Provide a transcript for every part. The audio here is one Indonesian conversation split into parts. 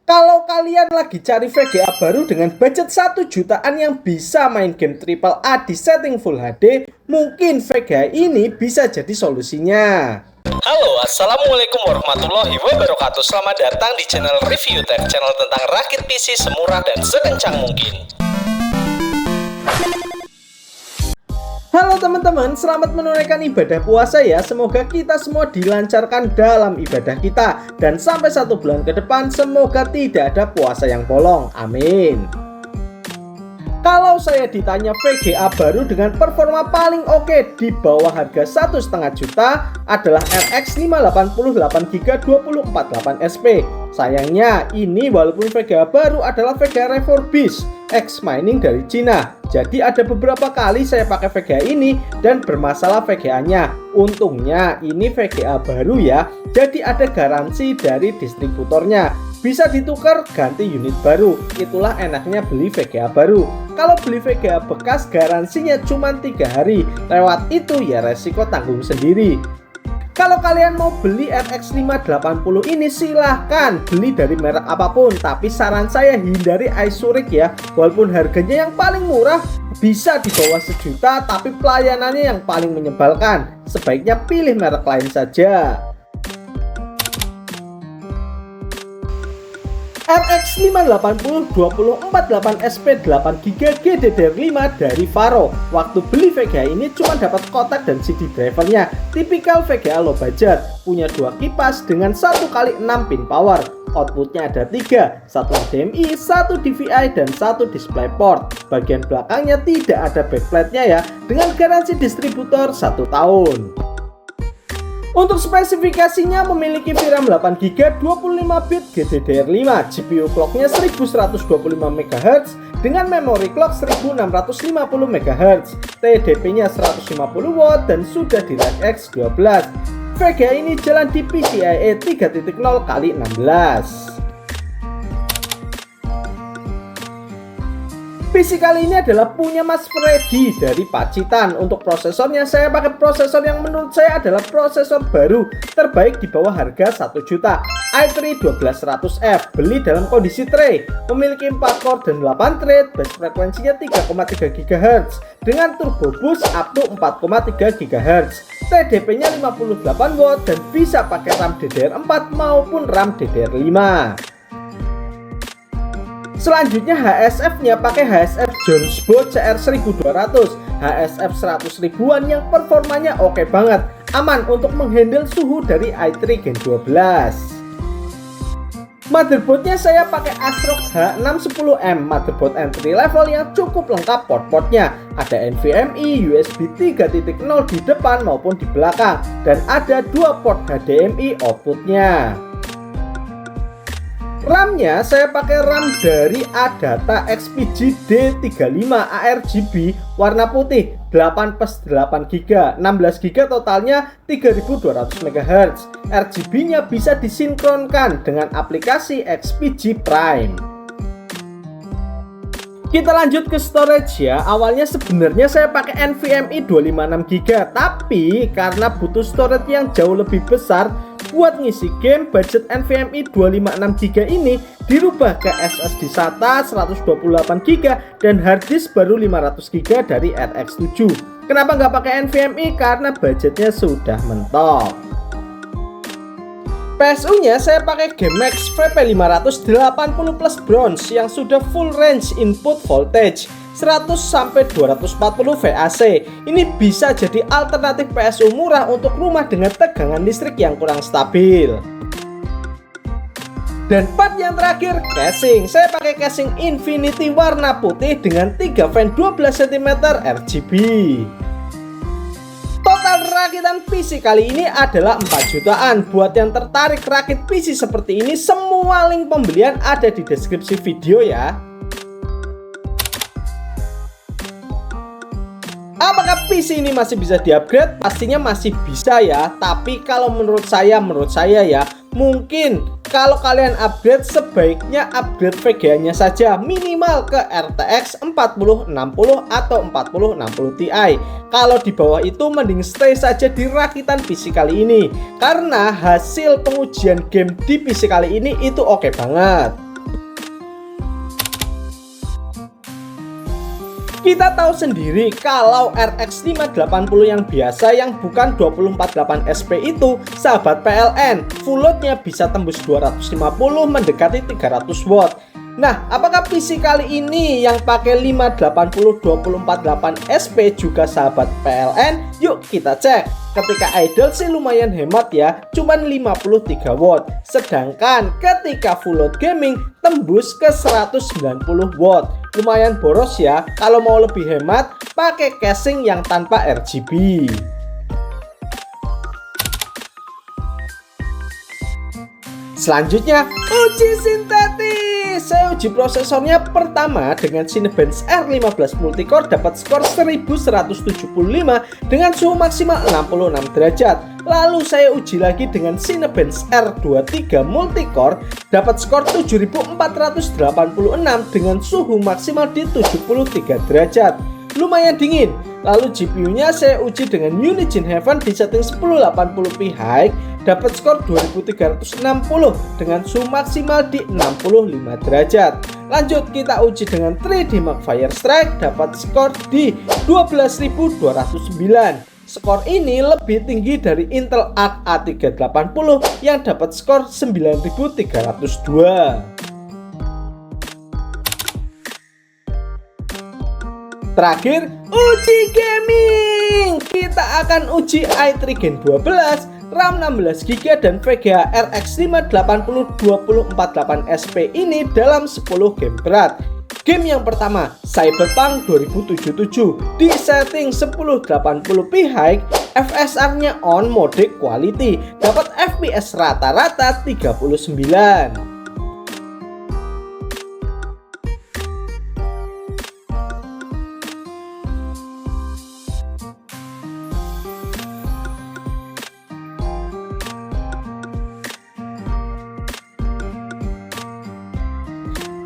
Kalau kalian lagi cari VGA baru dengan budget 1 jutaan yang bisa main game AAA di setting Full HD, mungkin VGA ini bisa jadi solusinya. Halo, assalamualaikum warahmatullahi wabarakatuh. Selamat datang di channel Review Tech, channel tentang rakit PC semurah dan sekencang mungkin. Halo teman-teman, selamat menunaikan ibadah puasa ya. Semoga kita semua dilancarkan dalam ibadah kita, dan sampai 1 bulan ke depan semoga tidak ada puasa yang bolong. Amin. Kalau saya ditanya VGA baru dengan performa paling oke di bawah harga 1,5 juta adalah RX 580 8GB 2048SP. Sayangnya ini walaupun VGA baru adalah VGA refurbished X mining dari Cina. Jadi ada beberapa kali saya pakai VGA ini dan bermasalah VGA-nya. Untungnya ini VGA baru ya, jadi ada garansi dari distributornya. Bisa ditukar ganti unit baru. Itulah enaknya beli VGA baru. Kalau beli VGA bekas garansinya cuma 3 hari. Lewat itu ya resiko tanggung sendiri. Kalau kalian mau beli RX 580 ini silahkan beli dari merek apapun, tapi saran saya hindari Isurik ya. Walaupun harganya yang paling murah bisa di bawah 1 juta, tapi pelayanannya yang paling menyebalkan. Sebaiknya pilih merek lain saja. RX 580 2048SP 8GB GDDR5 dari Faro. Waktu beli VGA ini cuma dapat kotak dan CD drivernya. Tipikal VGA low budget. Punya 2 kipas dengan 1x6 pin power. Outputnya ada 3, 1 HDMI, 1 DVI, dan 1 DisplayPort. Bagian belakangnya tidak ada backplate-nya ya, dengan garansi distributor 1 tahun. Untuk spesifikasinya memiliki VRAM 8GB 25-bit GDDR5, GPU clocknya 1125MHz dengan memori clock 1650 MHz, TDP-nya 150W dan sudah di DirectX 12. VGA ini jalan di PCIe 3.0x16. PC kali ini adalah punya Mas Freddy dari Pacitan. Untuk prosesornya saya pakai prosesor yang menurut saya adalah prosesor baru terbaik di bawah harga 1 juta, i3 12100F. Beli dalam kondisi tray, memiliki 4 core dan 8 thread, base frekuensinya 3,3 GHz dengan turbo boost up to 4,3 GHz. TDP-nya 58W dan bisa pakai RAM DDR4 maupun RAM DDR5. Selanjutnya HSF-nya pakai HSF Jonesboro CR1200, HSF 100 ribuan yang performanya oke banget, aman untuk menghandle suhu dari i3 Gen 12. Motherboardnya saya pakai ASRock H610M, motherboard entry level yang cukup lengkap port-portnya. Ada NVMe, USB 3.0 di depan maupun di belakang, dan ada 2 port HDMI outputnya. RAM-nya saya pakai RAM dari Adata XPG D35 ARGB warna putih 8+8GB, 16GB totalnya 3200 MHz. RGB-nya bisa disinkronkan dengan aplikasi XPG Prime. Kita lanjut ke storage ya. Awalnya sebenarnya saya pakai NVMe 256GB, tapi karena butuh storage yang jauh lebih besar buat ngisi game, budget NVMe 256GB ini dirubah ke SSD SATA 128GB dan harddisk baru 500GB dari RX7. Kenapa nggak pakai NVMe? Karena budgetnya sudah mentok. PSU-nya saya pakai GameX VP580 Plus Bronze yang sudah full range input voltage 100-240 VAC. Ini bisa jadi alternatif PSU murah untuk rumah dengan tegangan listrik yang kurang stabil. Dan part yang terakhir, casing. Saya pakai casing Infinity warna putih dengan 3 fan 12 cm RGB. Total rakitan PC kali ini adalah 4 jutaan. Buat yang tertarik rakit PC seperti ini, semua link pembelian ada di deskripsi video ya. Apakah PC ini masih bisa di-upgrade? Pastinya masih bisa ya. Tapi kalau menurut saya ya, mungkin kalau kalian upgrade sebaiknya upgrade VGA-nya saja, minimal ke RTX 4060 atau 4060 Ti. Kalau di bawah itu mending stay saja di rakitan PC kali ini, karena hasil pengujian game di PC kali ini itu oke banget. Kita tahu sendiri kalau RX 580 yang biasa yang bukan 248 SP itu, sahabat PLN, full loadnya bisa tembus 250 mendekati 300 watt. Nah, apakah PC kali ini yang pakai 580 248 SP juga sahabat PLN? Yuk kita cek. Ketika idle sih lumayan hemat ya, cuman 53 watt. Sedangkan ketika full load gaming tembus ke 190 watt. Lumayan boros ya. Kalau mau lebih hemat, pakai casing yang tanpa RGB. Selanjutnya, uji sintetis. Saya uji prosesornya pertama dengan Cinebench R15 Multicore, dapat skor 1175 dengan suhu maksimal 66 derajat. Lalu saya uji lagi dengan Cinebench R23 Multicore, dapat skor 7486 dengan suhu maksimal di 73 derajat. Lumayan dingin. Lalu GPU-nya saya uji dengan Unigine Heaven di setting 1080p high, dapat skor 2360 dengan suhu maksimal di 65 derajat. Lanjut kita uji dengan 3D Mark Firestrike, dapat skor di 12209. Skor ini lebih tinggi dari Intel Arc A380 yang dapat skor 9302. Terakhir, uji gaming. Kita akan uji i3 Gen 12, RAM 16GB dan VGA RX 580 248 SP ini dalam 10 game berat. Game yang pertama, Cyberpunk 2077 di setting 1080p high, FSR-nya on mode quality, dapat FPS rata-rata 39.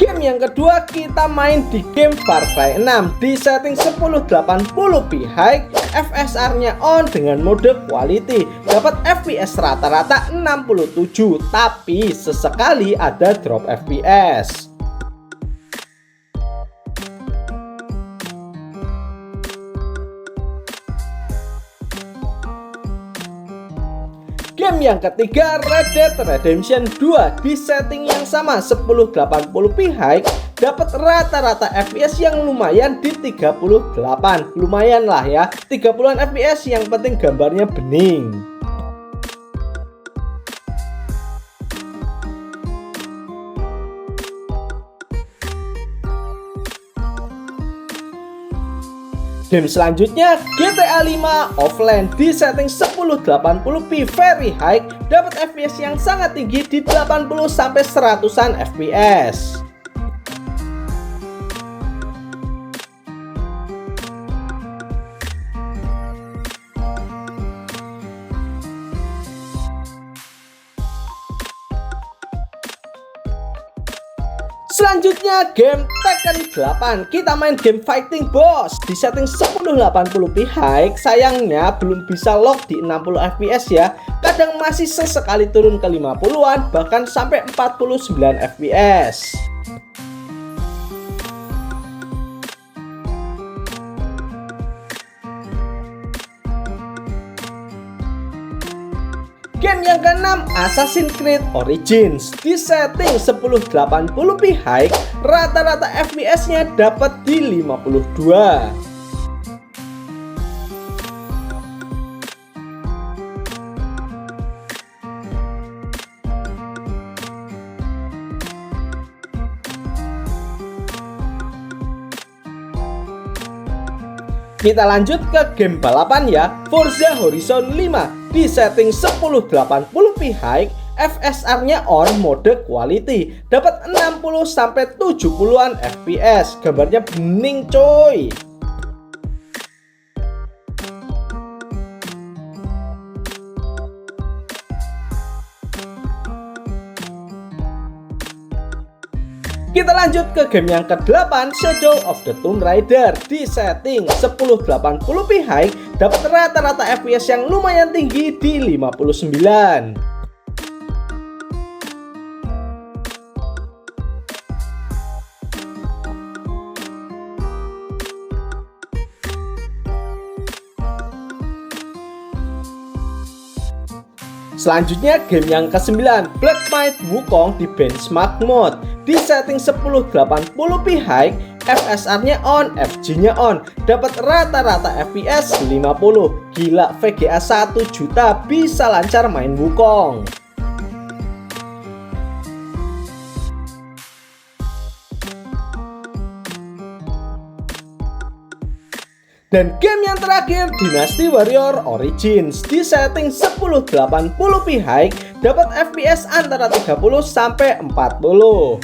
Game yang kedua kita main di game Far Cry 6 di setting 1080p high, FSR-nya on dengan mode quality, dapat FPS rata-rata 67, tapi sesekali ada drop FPS. Game yang ketiga, Red Dead Redemption 2 di setting yang sama 1080p high, dapat rata-rata FPS yang lumayan di 38. Lumayan lah ya, 30-an FPS, yang penting gambarnya bening. Game selanjutnya GTA 5 Offline di setting 1080p very high, dapat FPS yang sangat tinggi di 80 sampai 100-an FPS. Selanjutnya game Tekken 8. Kita main game Fighting Boss di setting 1080p high. Sayangnya belum bisa lock di 60 fps ya. Kadang masih sesekali turun ke 50-an, bahkan sampai 49 fps. Game yang keenam, Assassin's Creed Origins di setting 1080p high, rata-rata FPS-nya dapat di 52. Kita lanjut ke game balapan ya, Forza Horizon 5 di setting 1080p high, FSR-nya on mode quality, dapat 60 sampai 70-an fps. Gambarnya bening coy. Kita lanjut ke game yang ke-8, Shadow of the Tomb Raider di setting 1080p high, dapat rata-rata FPS yang lumayan tinggi di 59. Selanjutnya game yang ke-9, Black Might Wukong di benchmark mode. Di setting 1080p high, FSR-nya on, FG-nya on. Dapat rata-rata FPS 50. Gila, VGA 1 juta bisa lancar main Wukong. Dan game yang terakhir, Dynasty Warrior Origins. Di setting 1080p high, dapat FPS antara 30 sampai 40.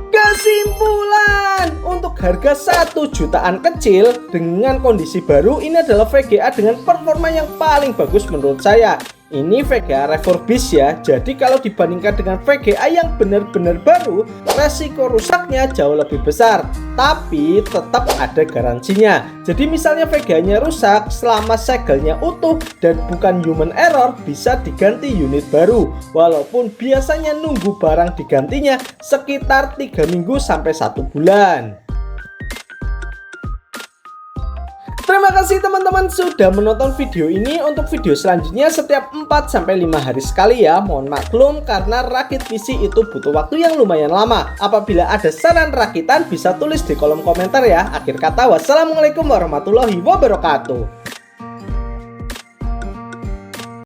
Kesimpulan, untuk harga 1 jutaan kecil dengan kondisi baru, ini adalah VGA dengan performa yang paling bagus menurut saya. Ini VGA refurbish ya, jadi kalau dibandingkan dengan VGA yang benar-benar baru, resiko rusaknya jauh lebih besar. Tapi tetap ada garansinya. Jadi misalnya VGA-nya rusak, selama segelnya utuh dan bukan human error, bisa diganti unit baru. Walaupun biasanya nunggu barang digantinya sekitar 3 minggu sampai 1 bulan. Terima kasih teman-teman sudah menonton video ini. Untuk video selanjutnya setiap 4-5 hari sekali ya. Mohon maklum karena rakit PC itu butuh waktu yang lumayan lama. Apabila ada saran rakitan bisa tulis di kolom komentar ya. Akhir kata, wassalamualaikum warahmatullahi wabarakatuh.